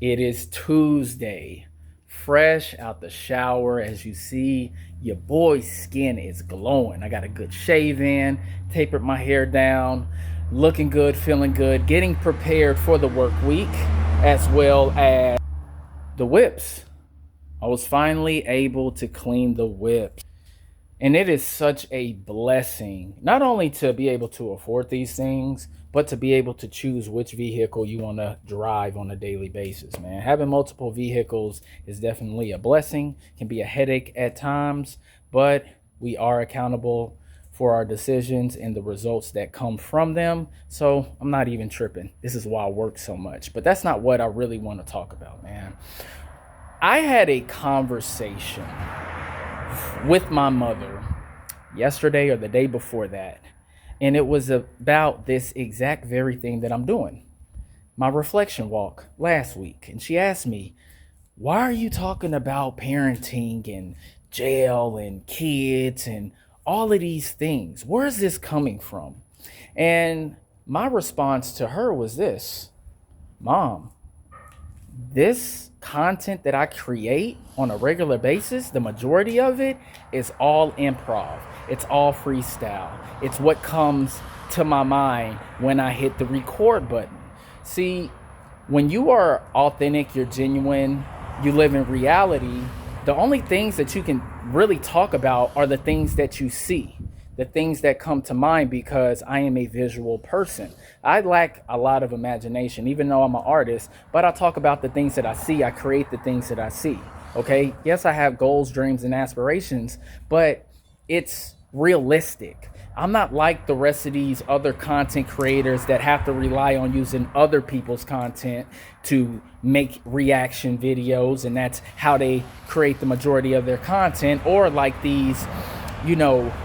It is Tuesday, fresh out the shower. As you see, your boy's skin is glowing. I got a good shave in, tapered my hair down, looking good, feeling good, getting prepared for the work week as well as the whips. I was finally able to clean the whips. And it is such a blessing, not only to be able to afford these things, but to be able to choose which vehicle you want to drive on a daily basis, man. Having multiple vehicles is definitely a blessing, can be a headache at times, but we are accountable for our decisions and the results that come from them. So I'm not even tripping. This is why I work so much. But that's not what I really want to talk about, man. I had a conversation with my mother yesterday or the day before that. And it was about this exact very thing that I'm doing, my reflection walk last week. And she asked me, why are you talking about parenting and jail and kids and all of these things? Where is this coming from? And my response to her was this: Mom, this content that I create on a regular basis, the majority of it is all improv. It's all freestyle. It's what comes to my mind when I hit the record button. See, when you are authentic, you're genuine, you live in reality, the only things that you can really talk about are the things that you see, the things that come to mind, because I am a visual person. I lack a lot of imagination, even though I'm an artist, but I talk about the things that I see. I create the things that I see. Okay. Yes, I have goals, dreams, and aspirations, but it's realistic. I'm not like the rest of these other content creators that have to rely on using other people's content to make reaction videos, and that's how they create the majority of their content. Or like these,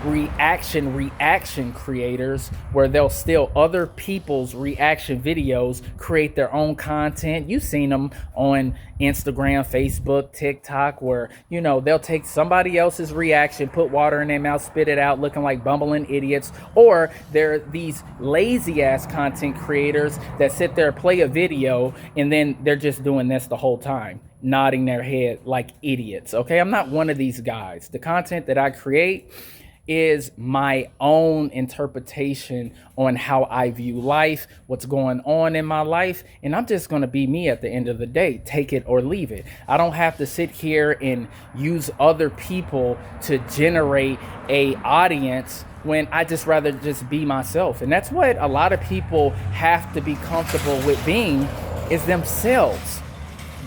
reaction creators, where they'll steal other people's reaction videos, create their own content. You've seen them on Instagram, Facebook, TikTok, where they'll take somebody else's reaction, put water in their mouth, spit it out, looking like bumbling idiots. Or they're these lazy ass content creators that sit there, play a video, and then they're just doing this the whole time, nodding their head like idiots. Okay, I'm not one of these guys. The content that I create is my own interpretation on how I view life, what's going on in my life, and I'm just going to be me at the end of the day. Take it or leave it. I don't have to sit here and use other people to generate a audience when I just rather just be myself. And that's what a lot of people have to be comfortable with being, is themselves.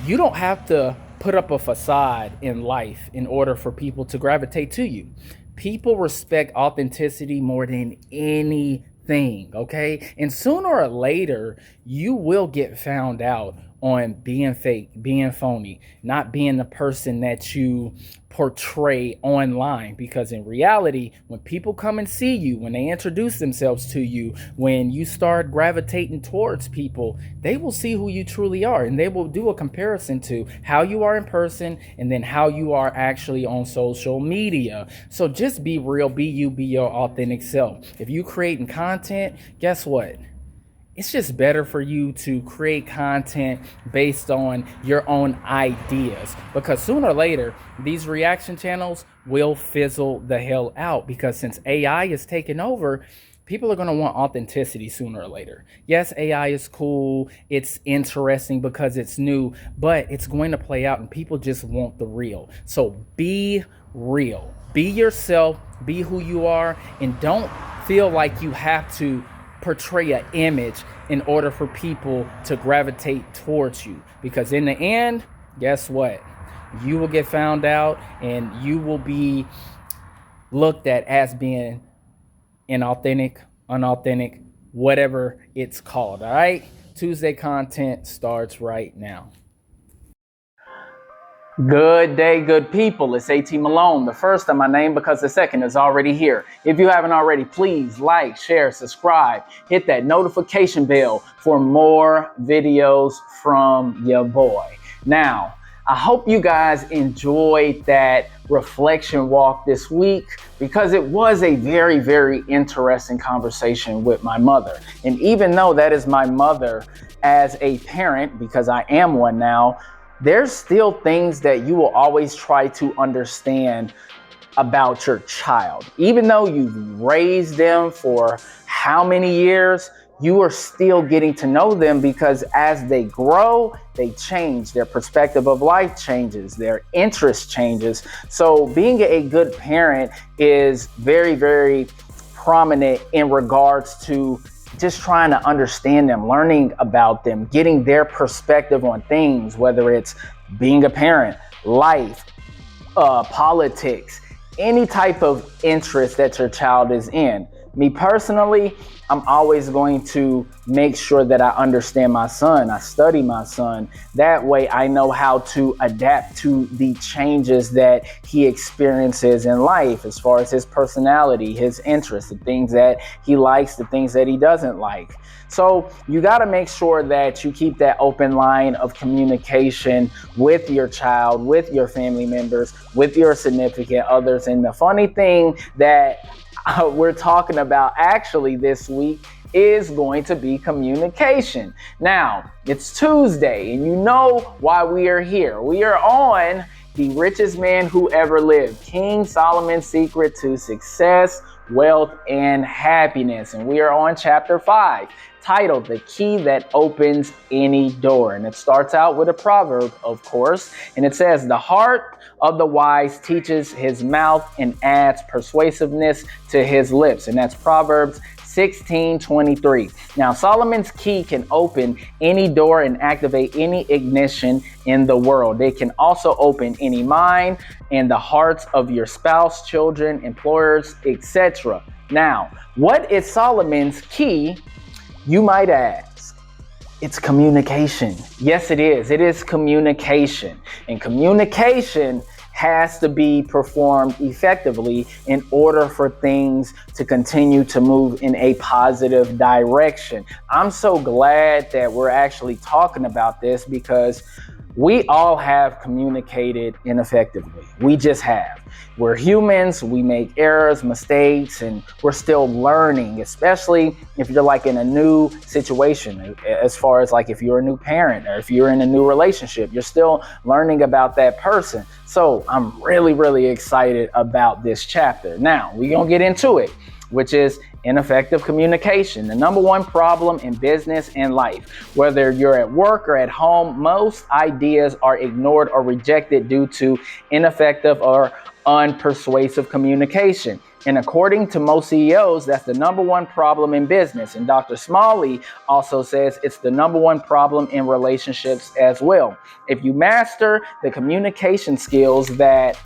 You don't have to put up a facade in life in order for people to gravitate to you. People respect authenticity more than anything, okay? And sooner or later, you will get found out on being fake, being phony, not being the person that you portray online. Because in reality, when people come and see you, when they introduce themselves to you, when you start gravitating towards people, they will see who you truly are, and they will do a comparison to how you are in person and then how you are actually on social media. So just be real, be you, be your authentic self. If you creating content, guess what? It's just better for you to create content based on your own ideas, because sooner or later, these reaction channels will fizzle the hell out. Because since AI is taking over, people are going to want authenticity sooner or later. Yes, AI is cool. It's interesting because it's new, but it's going to play out and people just want the real. So be real, be yourself, be who you are, and don't feel like you have to portray an image in order for people to gravitate towards you. Because in the end, guess what? You will get found out and you will be looked at as being inauthentic, unauthentic, whatever it's called. All right? Tuesday content starts right now. Good day, good people. It's AT Malone, the first of my name because the second is already here. If you haven't already, please like, share, subscribe, hit that notification bell for more videos from your boy. Now, I hope you guys enjoyed that reflection walk this week, because it was a very, very interesting conversation with my mother. And even though that is my mother, as a parent, because I am one now, there's still things that you will always try to understand about your child. Even though you've raised them for how many years, you are still getting to know them, because as they grow, they change. Their perspective of life changes. Their interest changes. So being a good parent is very, very prominent in regards to just trying to understand them, learning about them, getting their perspective on things, whether it's being a parent, life, politics, any type of interest that your child is in. Me personally, I'm always going to make sure that I understand my son. I study my son. That way I know how to adapt to the changes that he experiences in life, as far as his personality, his interests, the things that he likes, the things that he doesn't like. So you got to make sure that you keep that open line of communication with your child, with your family members, with your significant others. And the funny thing that we're talking about actually this week is going to be communication. Now, it's Tuesday, and you know why we are here. We are on The Richest Man Who Ever Lived, King Solomon's Secret to Success, Wealth, and Happiness. And we are on chapter 5, titled The Key That Opens Any Door. And it starts out with a proverb, of course, and it says, "The heart of the wise teaches his mouth and adds persuasiveness to his lips." And that's Proverbs 16:23. Now, Solomon's key can open any door and activate any ignition in the world. They can also open any mind and the hearts of your spouse, children, employers, etc. Now, what is Solomon's key, you might ask? It's communication. Yes, it is. It is communication. And communication has to be performed effectively in order for things to continue to move in a positive direction. I'm so glad that we're actually talking about this, because we all have communicated ineffectively. We just have. We're humans, we make errors, mistakes, and we're still learning, especially if you're like in a new situation, as far as like if you're a new parent or if you're in a new relationship, you're still learning about that person. So I'm really, really excited about this chapter. Now, we're going to get into it, which is ineffective communication. The number one problem in business and life. Whether you're at work or at home, most ideas are ignored or rejected due to ineffective or unpersuasive communication. And according to most CEOs, that's the number one problem in business. And Dr. Smalley also says it's the number one problem in relationships as well. If you master the communication skills that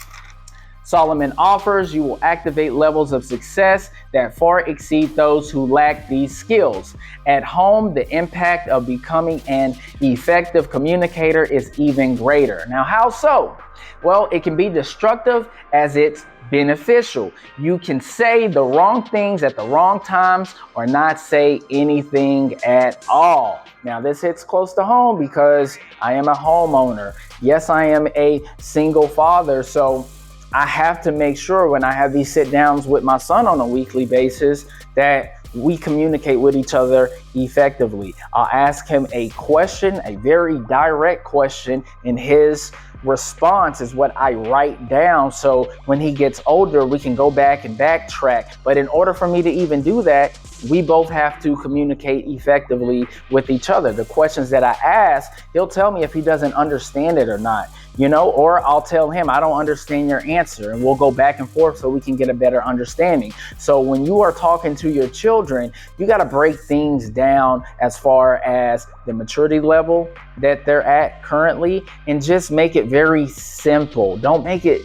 Solomon offers, you will activate levels of success that far exceed those who lack these skills. At home, the impact of becoming an effective communicator is even greater. Now, how so? Well, it can be destructive as it's beneficial. You can say the wrong things at the wrong times or not say anything at all. Now, this hits close to home because I am a homeowner. Yes, I am a single father, so I have to make sure when I have these sit downs with my son on a weekly basis that we communicate with each other effectively. I'll ask him a question, a very direct question, and his response is what I write down. So when he gets older, we can go back and backtrack. But in order for me to even do that, we both have to communicate effectively with each other. The questions that I ask, he'll tell me if he doesn't understand it or not, or I'll tell him I don't understand your answer, and we'll go back and forth so we can get a better understanding. So when you are talking to your children, you got to break things down as far as the maturity level that they're at currently, and just make it very simple. Don't make it,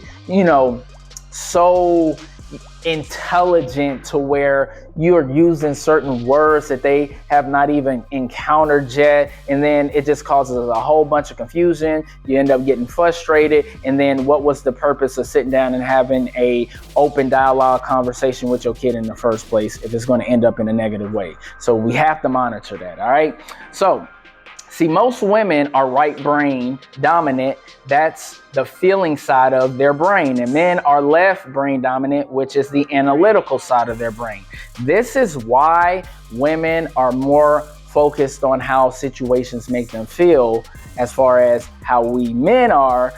so intelligent to where you're using certain words that they have not even encountered yet, and then it just causes a whole bunch of confusion. You end up getting frustrated, and then what was the purpose of sitting down and having a open dialogue conversation with your kid in the first place if it's going to end up in a negative way? So we have to monitor that. All right, so see, most women are right brain dominant. That's the feeling side of their brain. And men are left brain dominant, which is the analytical side of their brain. This is why women are more focused on how situations make them feel. As far as how we men are,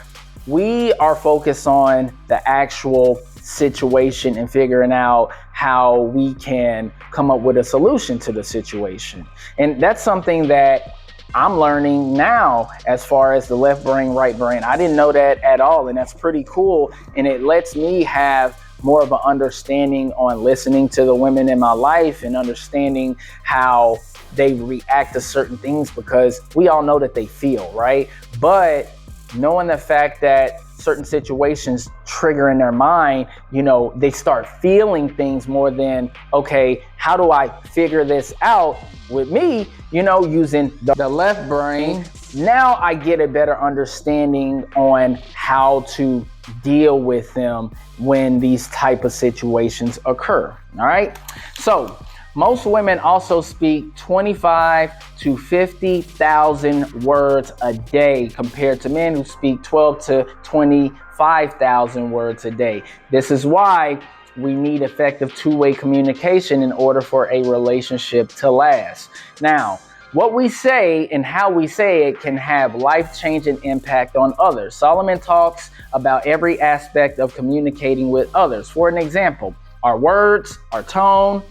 we are focused on the actual situation and figuring out how we can come up with a solution to the situation. And that's something that I'm learning now as far as the left brain, right brain. I didn't know that at all, and that's pretty cool. And it lets me have more of an understanding on listening to the women in my life and understanding how they react to certain things, because we all know that they feel, right? But knowing the fact that certain situations trigger in their mind, they start feeling things more than, okay, how do I figure this out with me, using the left brain. Now I get a better understanding on how to deal with them when these type of situations occur. All right. So most women also speak 25 to 50,000 words a day compared to men who speak 12 to 25,000 words a day. This is why we need effective two-way communication in order for a relationship to last. Now, what we say and how we say it can have life-changing impact on others. Solomon talks about every aspect of communicating with others. For an example, our words, our tone,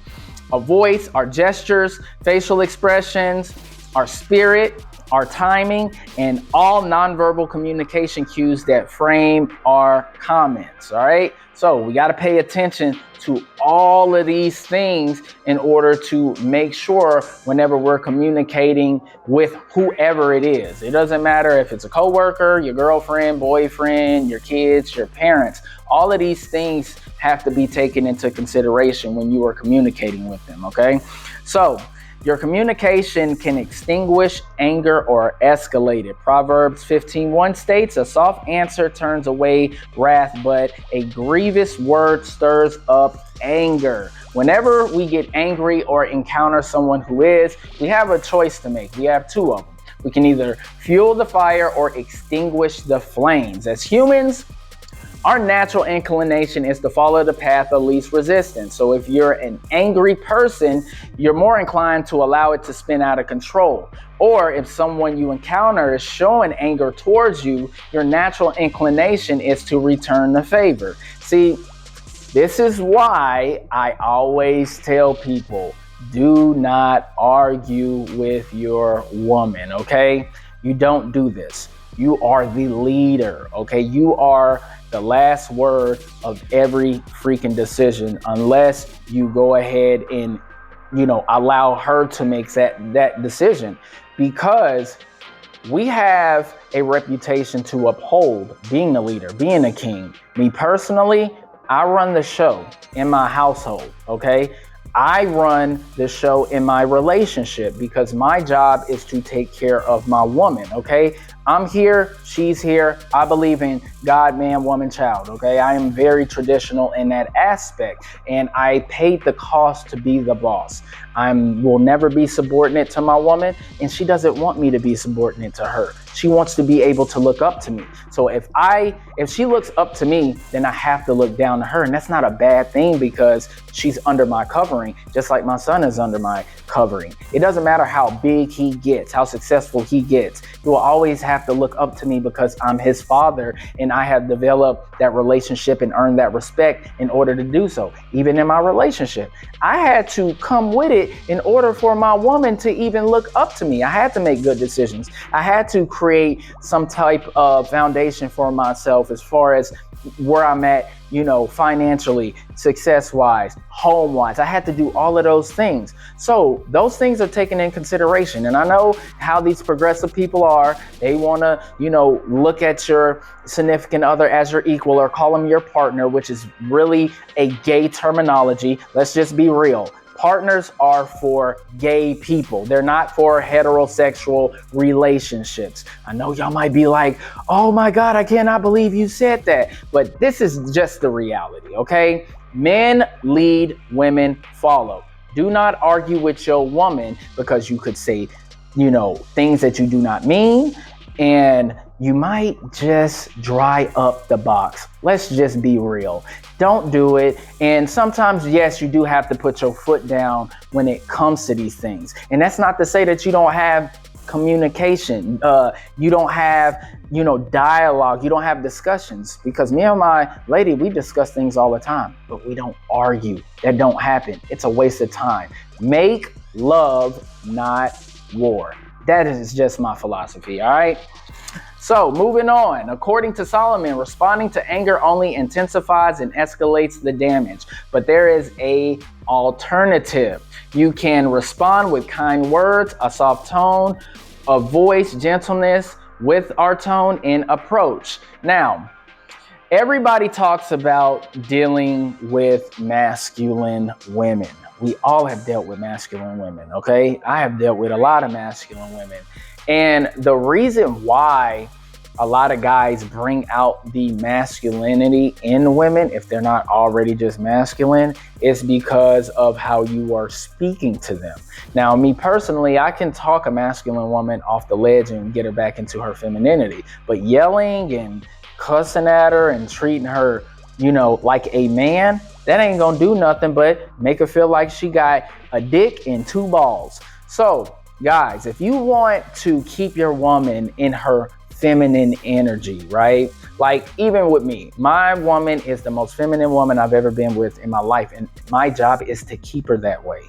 our voice, our gestures, facial expressions, our spirit, our timing, and all nonverbal communication cues that frame our comments. All right. So we got to pay attention to all of these things in order to make sure whenever we're communicating with whoever it is. It doesn't matter if it's a coworker, your girlfriend, boyfriend, your kids, your parents. All of these things have to be taken into consideration when you are communicating with them. Okay. So your communication can extinguish anger or escalate it. Proverbs 15:1 states, a soft answer turns away wrath, but a grievous word stirs up anger. Whenever we get angry or encounter someone who is, we have a choice to make. We have two of them. We can either fuel the fire or extinguish the flames. As humans, our natural inclination is to follow the path of least resistance. So if you're an angry person, you're more inclined to allow it to spin out of control. Or if someone you encounter is showing anger towards you, your natural inclination is to return the favor. See, this is why I always tell people, do not argue with your woman, okay? You don't do this. You are the leader, okay? You are the last word of every freaking decision, unless you go ahead and, allow her to make that decision, because we have a reputation to uphold, being the leader, being a king. Me personally, I run the show in my household, okay? I run the show in my relationship because my job is to take care of my woman, okay? I'm here, she's here. I believe in God, man, woman, child, okay? I am very traditional in that aspect, and I paid the cost to be the boss. I will never be subordinate to my woman, and she doesn't want me to be subordinate to her. She wants to be able to look up to me. So if she looks up to me, then I have to look down to her. And that's not a bad thing because she's under my covering, just like my son is under my covering. It doesn't matter how big he gets, how successful he gets. He will always have to look up to me because I'm his father, and I have developed that relationship and earned that respect in order to do so. Even in my relationship, I had to come with it in order for my woman to even look up to me. I had to make good decisions. I had to create some type of foundation for myself as far as where I'm at, financially, success-wise, home-wise. I had to do all of those things. So those things are taken in consideration. And I know how these progressive people are. They want to, look at your significant other as your equal or call them your partner, which is really a gay terminology. Let's just be real. Partners are for gay people. They're not for heterosexual relationships. I know y'all might be like, oh my God, I cannot believe you said that. But this is just the reality, okay? Men lead, women follow. Do not argue with your woman because you could say, things that you do not mean. And you might just dry up the box. Let's just be real. Don't do it. And sometimes, yes, you do have to put your foot down when it comes to these things. And that's not to say that you don't have communication. You don't have, dialogue. You don't have discussions, because me and my lady, we discuss things all the time, but we don't argue. That don't happen. It's a waste of time. Make love, not war. That is just my philosophy. All right. So moving on, according to Solomon, responding to anger only intensifies and escalates the damage. But there is a alternative. You can respond with kind words, a soft tone, a voice, gentleness with our tone and approach. Now, everybody talks about dealing with masculine women. We all have dealt with masculine women, okay? I have dealt with a lot of masculine women. And the reason why a lot of guys bring out the masculinity in women, if they're not already just masculine, is because of how you are speaking to them. Now, me personally, I can talk a masculine woman off the ledge and get her back into her femininity. But yelling and cussing at her and treating her, like a man, that ain't gonna do nothing but make her feel like she got a dick and two balls. So, guys, if you want to keep your woman in her feminine energy, right? Like, even with me, my woman is the most feminine woman I've ever been with in my life. And my job is to keep her that way.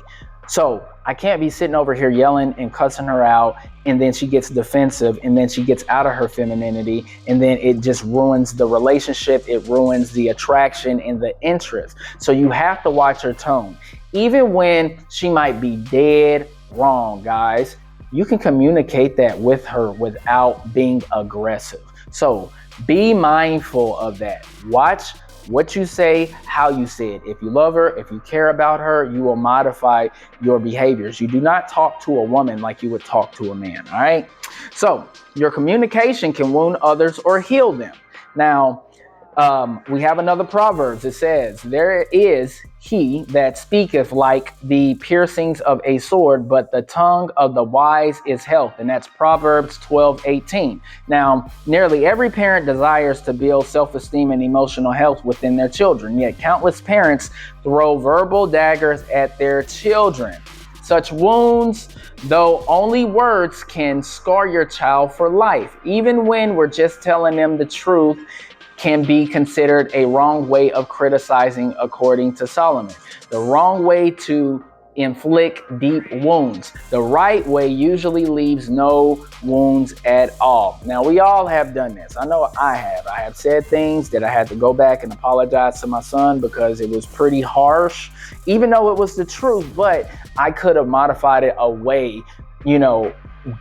So I can't be sitting over here yelling and cussing her out, and then she gets defensive, and then she gets out of her femininity, and then it just ruins the relationship. It ruins the attraction and the interest. So you have to watch her tone. Even when she might be dead wrong, guys, you can communicate that with her without being aggressive. So be mindful of that. Watch what you say, how you say it. If you love her, if you care about her, you will modify your behaviors. You do not talk to a woman like you would talk to a man, all right? So your communication can wound others or heal them. Now, we have another Proverbs. It says, there is he that speaketh like the piercings of a sword, but the tongue of the wise is health. And that's Proverbs 12:18. Now, nearly every parent desires to build self-esteem and emotional health within their children, yet countless parents throw verbal daggers at their children. Such wounds, though only words, can scar your child for life. Even when we're just telling them the truth, can be considered a wrong way of criticizing, according to Solomon. The wrong way to inflict deep wounds. The right way usually leaves no wounds at all. Now, we all have done this. I know I have. I have said things that I had to go back and apologize to my son because it was pretty harsh, even though it was the truth, but I could have modified it away,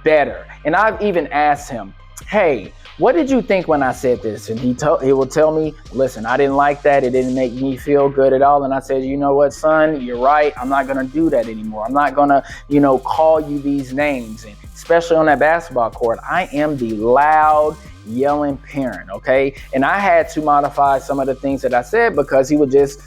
better. And I've even asked him, hey, what did you think when I said this? And he will tell me, listen, I didn't like that. It didn't make me feel good at all. And I said, you know what, son, you're right. I'm not going to do that anymore. I'm not going to, call you these names. And especially on that basketball court, I am the loud, yelling parent, okay? And I had to modify some of the things that I said because he would just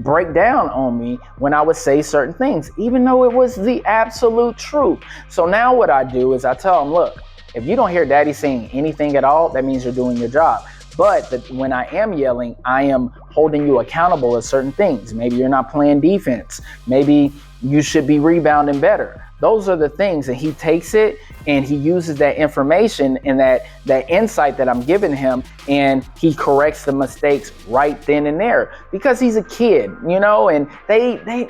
break down on me when I would say certain things, even though it was the absolute truth. So now what I do is I tell him, look, if you don't hear daddy saying anything at all, that means you're doing your job. But when I am yelling, I am holding you accountable at certain things. Maybe you're not playing defense. Maybe you should be rebounding better. Those are the things, and he takes it and he uses that information and that insight that I'm giving him, and he corrects the mistakes right then and there because he's a kid, and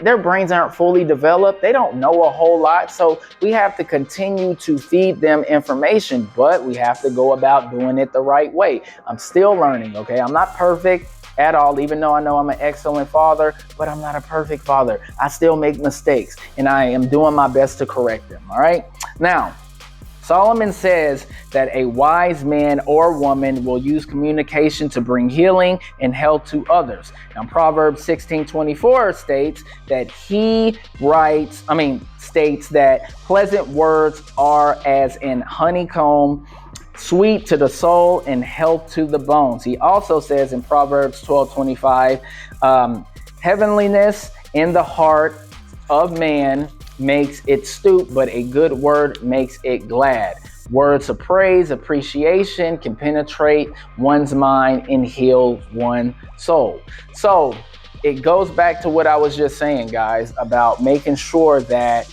their brains aren't fully developed. They don't know a whole lot. So we have to continue to feed them information, but we have to go about doing it the right way. I'm still learning, okay? I'm not perfect at all, even though I know I'm an excellent father, but I'm not a perfect father. I still make mistakes, and I am doing my best to correct them, all right? Now, Solomon says that a wise man or woman will use communication to bring healing and health to others. Now, Proverbs 16:24 states that pleasant words are as an honeycomb, sweet to the soul and health to the bones. He also says in Proverbs 12:25, heavenliness in the heart of man makes it stoop, but a good word makes it glad. Words of praise, appreciation can penetrate one's mind and heal one's soul. So it goes back to what I was just saying, guys, about making sure that,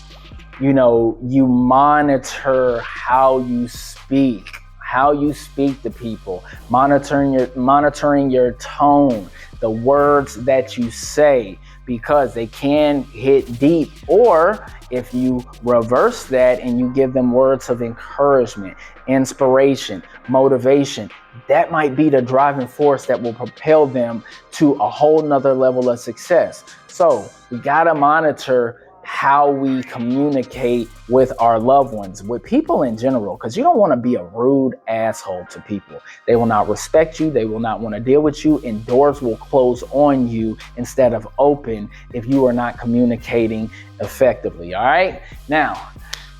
you know, you monitor how you speak to people, monitoring your tone, the words that you say, because they can hit deep. Or if you reverse that and you give them words of encouragement, inspiration, motivation, that might be the driving force that will propel them to a whole nother level of success. So we gotta monitor how we communicate with our loved ones, with people in general, because you don't want to be a rude asshole to people. They will not respect you. They will not want to deal with you, and doors will close on you instead of open if you are not communicating effectively. All right. Now,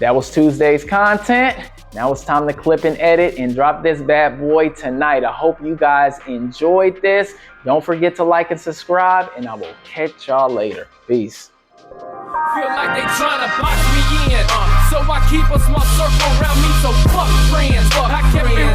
that was Tuesday's content. Now it's time to clip and edit and drop this bad boy tonight. I hope you guys enjoyed this. Don't forget to like and subscribe, and I will catch y'all later. Peace. Feel like they tryna box me in, so I keep a small circle around me, so fuck friends, I kept it